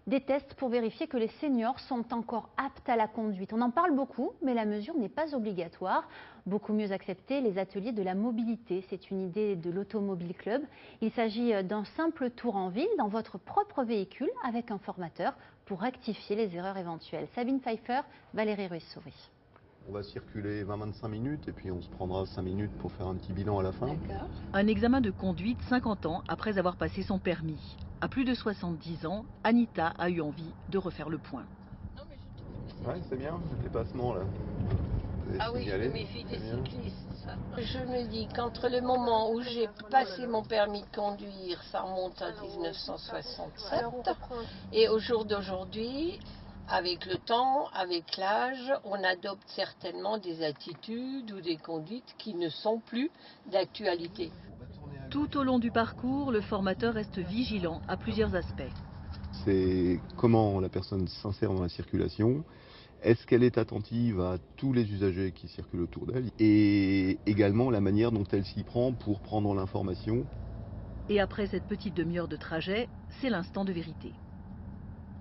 Des tests pour vérifier que les seniors sont encore aptes à la conduite. On en parle beaucoup, mais la mesure n'est pas obligatoire. Beaucoup mieux accepter les ateliers de la mobilité. C'est une idée de l'Automobile Club. Il s'agit d'un simple tour en ville dans votre propre véhicule avec un formateur pour rectifier les erreurs éventuelles. Sabine Pfeiffer, Valérie Ruiz-Souris. On va circuler 20-25 minutes et puis on se prendra 5 minutes pour faire un petit bilan à la fin. Un examen de conduite 50 ans après avoir passé son permis. À plus de 70 ans, Anita a eu envie de refaire le point. Ouais, c'est bien, le dépassement là. Ah oui, je me méfie des cyclistes. Je me dis qu'entre le moment où j'ai passé mon permis de conduire, ça remonte à 1967, et au jour d'aujourd'hui, avec le temps, avec l'âge, on adopte certainement des attitudes ou des conduites qui ne sont plus d'actualité. Tout au long du parcours, le formateur reste vigilant à plusieurs aspects. C'est comment la personne s'insère dans la circulation. Est-ce qu'elle est attentive à tous les usagers qui circulent autour d'elle et également la manière dont elle s'y prend pour prendre l'information. Et après cette petite demi-heure de trajet, c'est l'instant de vérité.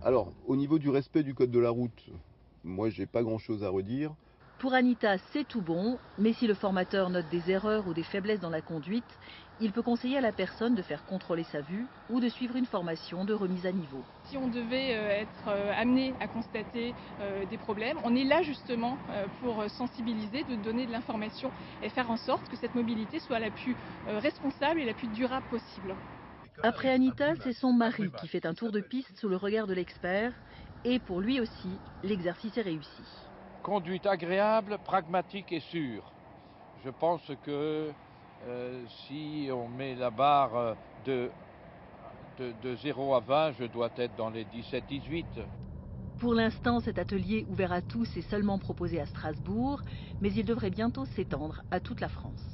Alors, au niveau du respect du code de la route, moi j'ai pas grand-chose à redire. Pour Anita, c'est tout bon, mais si le formateur note des erreurs ou des faiblesses dans la conduite, il peut conseiller à la personne de faire contrôler sa vue ou de suivre une formation de remise à niveau. Si on devait être amené à constater des problèmes, on est là justement pour sensibiliser, de donner de l'information et faire en sorte que cette mobilité soit la plus responsable et la plus durable possible. Après Anita, c'est son mari qui fait un tour de piste sous le regard de l'expert. Et pour lui aussi, l'exercice est réussi. Conduite agréable, pragmatique et sûre. Je pense que si on met la barre de 0 à 20, je dois être dans les 17-18. Pour l'instant, cet atelier ouvert à tous est seulement proposé à Strasbourg, mais il devrait bientôt s'étendre à toute la France.